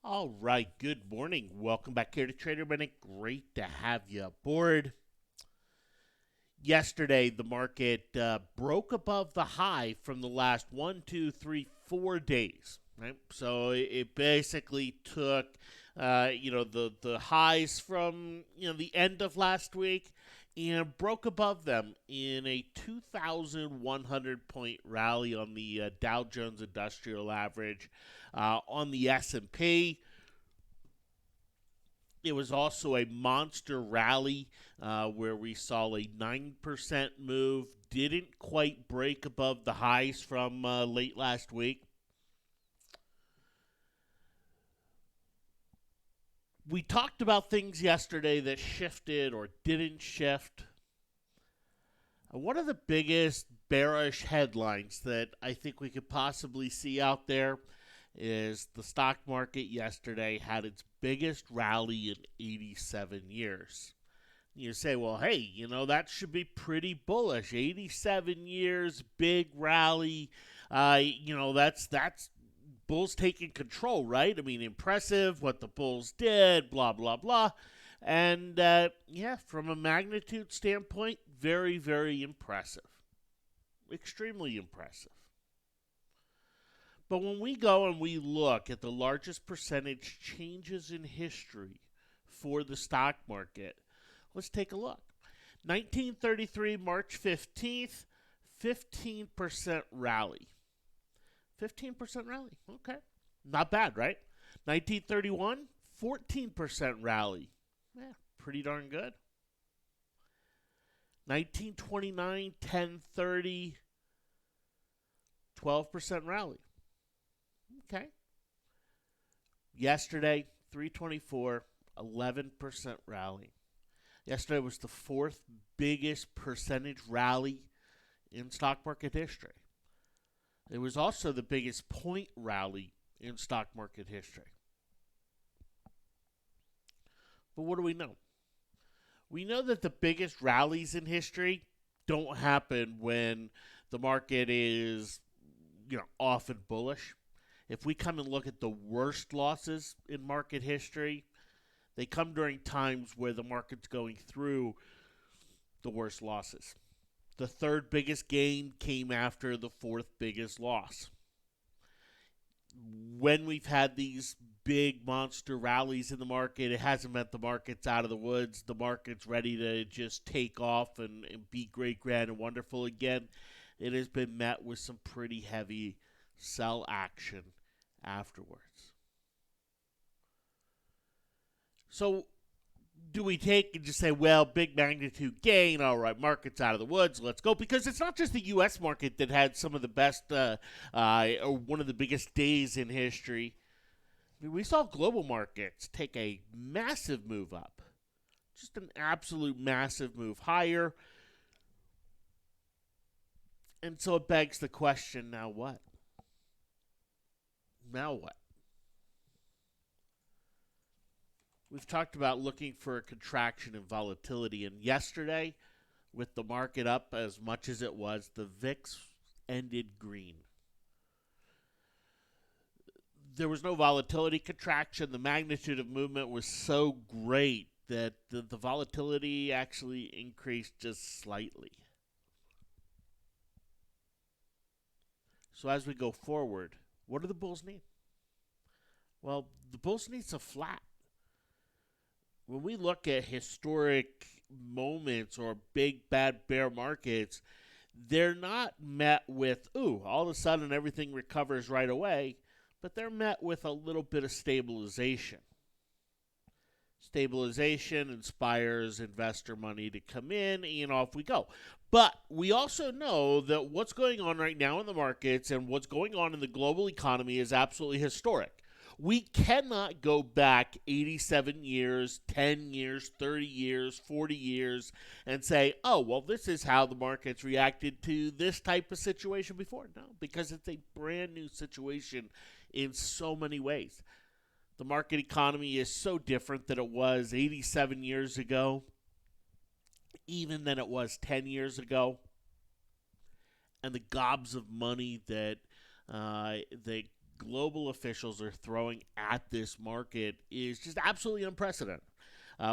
All right, good morning. Welcome back here to Trader Minute. Great to have you aboard. Yesterday, the market broke above the high from the last 1, 2, 3, 4 days. Right, so it basically took, the highs from the end of last week and broke above them in a 2,100 point rally on the Dow Jones Industrial Average, on the S&P. It was also a monster rally where we saw a 9% move. Didn't quite break above the highs from late last week. We talked about things yesterday that shifted or didn't shift. One of the biggest bearish headlines that I think we could possibly see out there is the stock market yesterday had its biggest rally in 87 years. You say, well, hey, that should be pretty bullish. 87 years, big rally. That's Bulls taking control, right? I mean, impressive what the Bulls did, blah, blah, blah. And from a magnitude standpoint, very, very impressive. Extremely impressive. But when we go and we look at the largest percentage changes in history for the stock market, let's take a look. 1933, March 15th, 15% rally. 15% rally. Okay. Not bad, right? 1931, 14% rally. Yeah, pretty darn good. 1929, 1030, 12% rally. Okay. Yesterday, 324, 11% rally. Yesterday was the fourth biggest percentage rally in stock market history. It was also the biggest point rally in stock market history. But what do we know? We know that the biggest rallies in history don't happen when the market is, often bullish. If we come and look at the worst losses in market history, they come during times where the market's going through the worst losses. The third biggest gain came after the fourth biggest loss. When we've had these big monster rallies in the market, it hasn't meant the market's out of the woods. The market's ready to just take off and be great, grand, and wonderful again. It has been met with some pretty heavy sell action afterwards. So do we take and just say, well, big magnitude gain, all right, market's out of the woods, let's go? Because it's not just the U.S. market that had some of the best, or one of the biggest days in history. I mean, we saw global markets take a massive move up, just an absolute massive move higher. And so it begs the question, now what? Now what? We've talked about looking for a contraction in volatility, and yesterday, with the market up as much as it was, the VIX ended green. There was no volatility contraction. The magnitude of movement was so great that the volatility actually increased just slightly. So as we go forward, what do the bulls need? Well, the bulls need some flat. When we look at historic moments or big bad bear markets, they're not met with, ooh, all of a sudden everything recovers right away, but they're met with a little bit of stabilization. Stabilization inspires investor money to come in, and off we go. But we also know that what's going on right now in the markets and what's going on in the global economy is absolutely historic. We cannot go back 87 years, 10 years, 30 years, 40 years, and say, oh, well, this is how the markets reacted to this type of situation before. No, because it's a brand new situation in so many ways. The market economy is so different than it was 87 years ago, even than it was 10 years ago. And the gobs of money that global officials are throwing at this market is just absolutely unprecedented.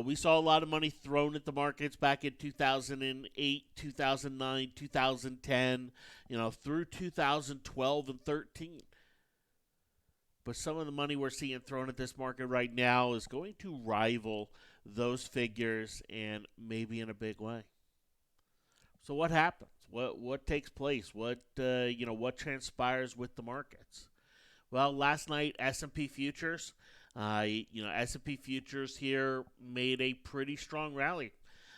We saw a lot of money thrown at the markets back in 2008, 2009, 2010, through 2012 and 13. But some of the money we're seeing thrown at this market right now is going to rival those figures, and maybe in a big way. So what happens? What takes place? What transpires with the markets? Well, last night S&P futures, S&P futures here made a pretty strong rally.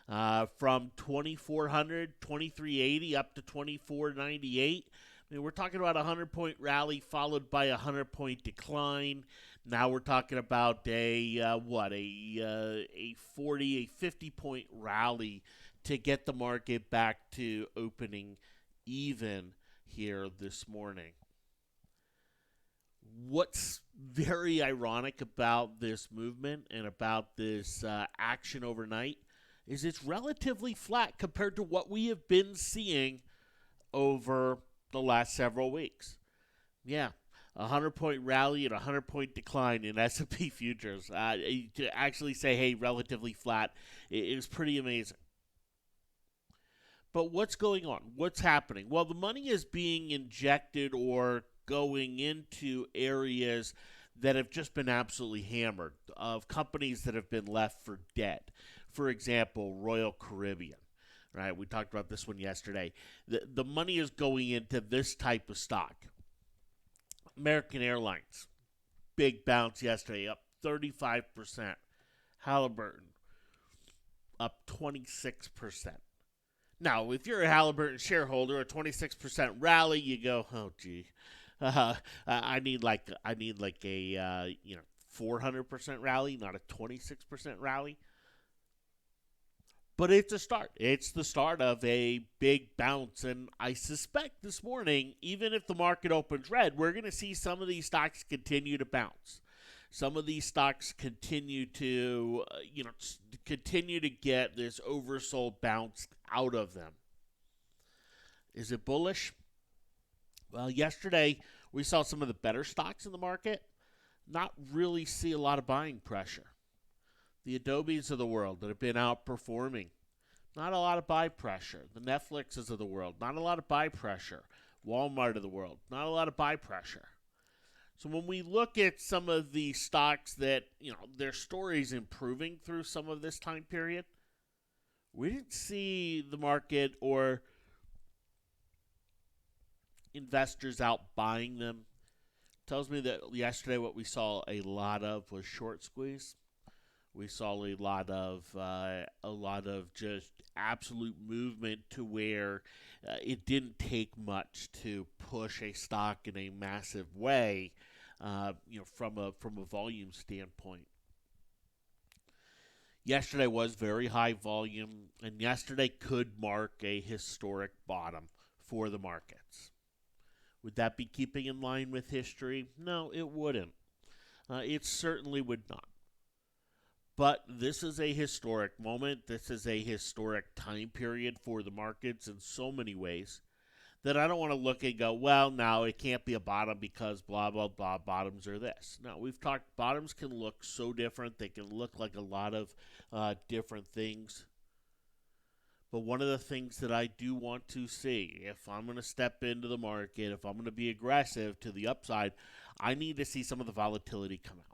From 2400, 2380 up to 2498. I mean, we're talking about a 100-point rally followed by a 100-point decline. Now we're talking about a 50-point rally to get the market back to opening even here this morning. What's very ironic about this movement and about this action overnight is it's relatively flat compared to what we have been seeing over the last several weeks. Yeah, a 100-point rally and a 100-point decline in S&P futures. To actually say, hey, relatively flat, is pretty amazing. But what's going on? What's happening? Well, the money is being injected or going into areas that have just been absolutely hammered, of companies that have been left for dead. For example, Royal Caribbean. Right, we talked about this one yesterday. The money is going into this type of stock. American Airlines, big bounce yesterday, up 35%. Halliburton, up 26%. Now, if you're a Halliburton shareholder, a 26% rally, you go, oh gee, I need like a 400% rally, not a 26% rally. But it's a start. It's the start of a big bounce. And I suspect this morning, even if the market opens red, we're going to see some of these stocks continue to bounce. Some of these stocks continue to, continue to get this oversold bounce out of them. Is it bullish? Well, yesterday we saw some of the better stocks in the market not really see a lot of buying pressure. The Adobes of the world that have been outperforming, not a lot of buy pressure. The Netflixes of the world, not a lot of buy pressure. Walmart of the world, not a lot of buy pressure. So when we look at some of the stocks that, their story's improving through some of this time period, we didn't see the market or investors out buying them. Tells me that yesterday what we saw a lot of was short squeeze. We saw a lot of just absolute movement to where it didn't take much to push a stock in a massive way, from a volume standpoint. Yesterday was very high volume, and yesterday could mark a historic bottom for the markets. Would that be keeping in line with history? No, it wouldn't. It certainly would not. But this is a historic moment. This is a historic time period for the markets in so many ways that I don't want to look and go, well, no, it can't be a bottom because blah, blah, blah, bottoms are this. No, we've talked, bottoms can look so different. They can look like a lot of different things. But one of the things that I do want to see, if I'm going to step into the market, if I'm going to be aggressive to the upside, I need to see some of the volatility come out.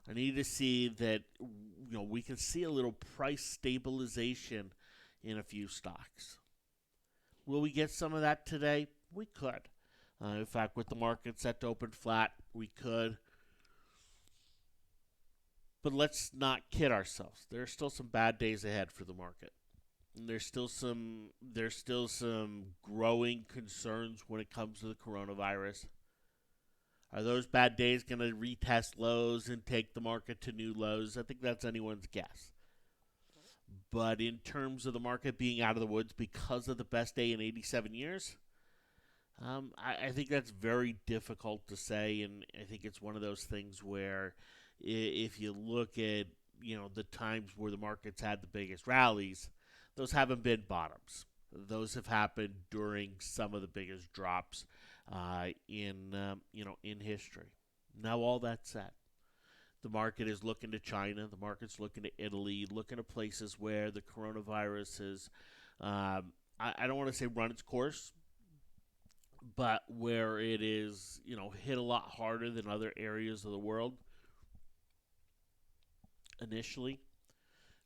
I need to see that, we can see a little price stabilization in a few stocks. Will we get some of that today? We could. In fact, with the market set to open flat, we could. But let's not kid ourselves. There are still some bad days ahead for the market. And there's still some growing concerns when it comes to the coronavirus. Are those bad days going to retest lows and take the market to new lows? I think that's anyone's guess. But in terms of the market being out of the woods because of the best day in 87 years, I think that's very difficult to say. And I think it's one of those things where if you look at, the times where the market's had the biggest rallies, those haven't been bottoms. Those have happened during some of the biggest drops in history. Now, all that said, the market is looking to China. The market's looking to Italy, looking to places where the coronavirus has, I don't want to say run its course, but where it is, hit a lot harder than other areas of the world initially,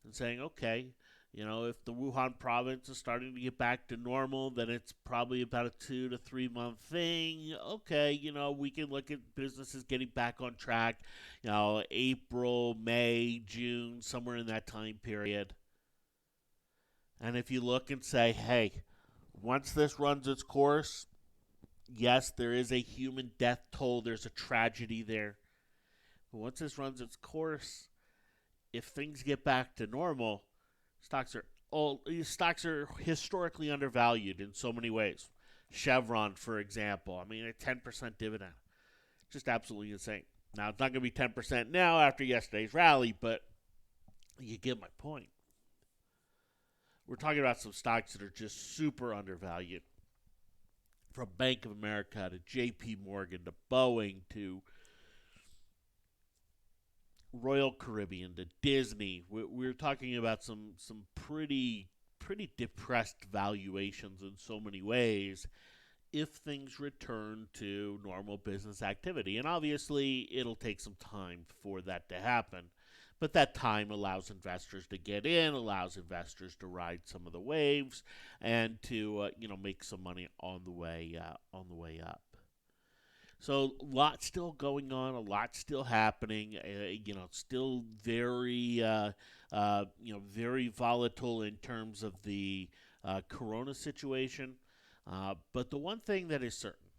and saying, okay, if the Wuhan province is starting to get back to normal, then it's probably about a 2 to 3 month thing. Okay, we can look at businesses getting back on track, April, May, June, somewhere in that time period. And if you look and say, hey, once this runs its course, yes, there is a human death toll, there's a tragedy there. But once this runs its course, if things get back to normal, stocks are historically undervalued in so many ways. Chevron, for example, a 10% dividend, just absolutely insane. Now it's not going to be 10% now after yesterday's rally, but you get my point. We're talking about some stocks that are just super undervalued, from Bank of America to J.P. Morgan to Boeing to Royal Caribbean to Disney. We're talking about some pretty depressed valuations in so many ways if things return to normal business activity. And obviously, it'll take some time for that to happen. But that time allows investors to get in, allows investors to ride some of the waves, and to make some money on the way up. So a lot still going on, a lot still happening. Still very very volatile in terms of the corona situation. But the one thing that is certain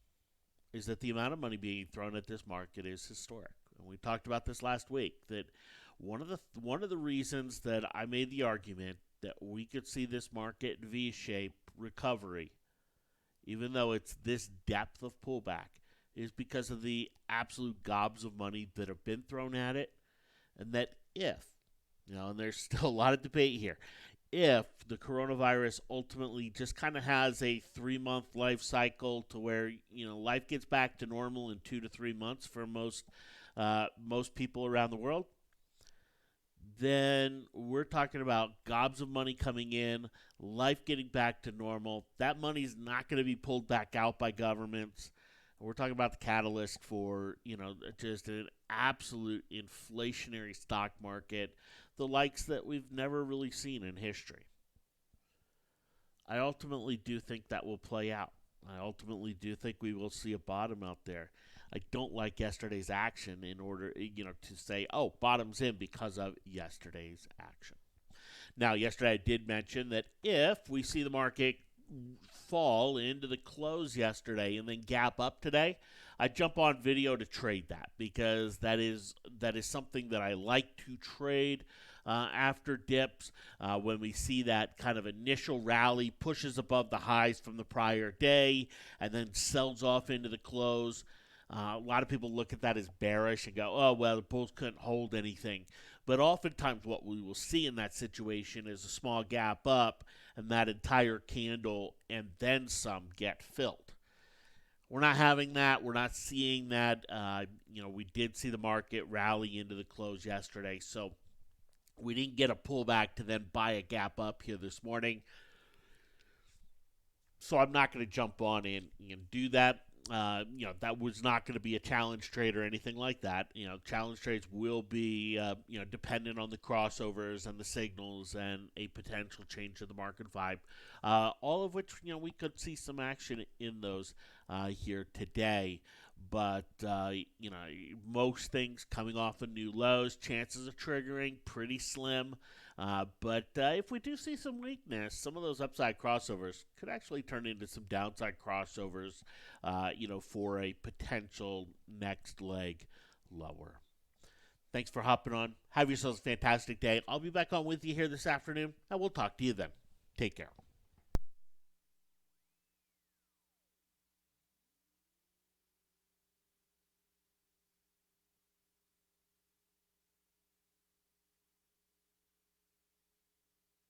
is that the amount of money being thrown at this market is historic. And we talked about this last week, that one of the reasons that I made the argument that we could see this market V-shape recovery, even though it's this depth of pullback, is because of the absolute gobs of money that have been thrown at it, and that if, and there's still a lot of debate here, if the coronavirus ultimately just kind of has a 3-month life cycle to where, life gets back to normal in 2 to 3 months for most people around the world, then we're talking about gobs of money coming in, life getting back to normal. That money's not going to be pulled back out by governments. We're talking about the catalyst for, just an absolute inflationary stock market, the likes that we've never really seen in history. I ultimately do think that will play out. I ultimately do think we will see a bottom out there. I don't like yesterday's action in order, to say, oh, bottom's in because of yesterday's action. Now, yesterday I did mention that if we see the market fall into the close yesterday and then gap up today, I jump on video to trade that, because that is something that I like to trade after dips. When we see that kind of initial rally pushes above the highs from the prior day and then sells off into the close. A lot of people look at that as bearish and go, oh, well, the bulls couldn't hold anything. But oftentimes what we will see in that situation is a small gap up and that entire candle and then some get filled. We're not having that. We're not seeing that. We did see the market rally into the close yesterday, so we didn't get a pullback to then buy a gap up here this morning. So I'm not going to jump on in and do that. That was not going to be a challenge trade or anything like that. Challenge trades will be, dependent on the crossovers and the signals and a potential change in the market vibe. All of which, we could see some action in those here today. But, most things coming off of new lows, chances of triggering pretty slim. But if we do see some weakness, some of those upside crossovers could actually turn into some downside crossovers, for a potential next leg lower. Thanks for hopping on. Have yourselves a fantastic day. I'll be back on with you here this afternoon, and we'll talk to you then. Take care.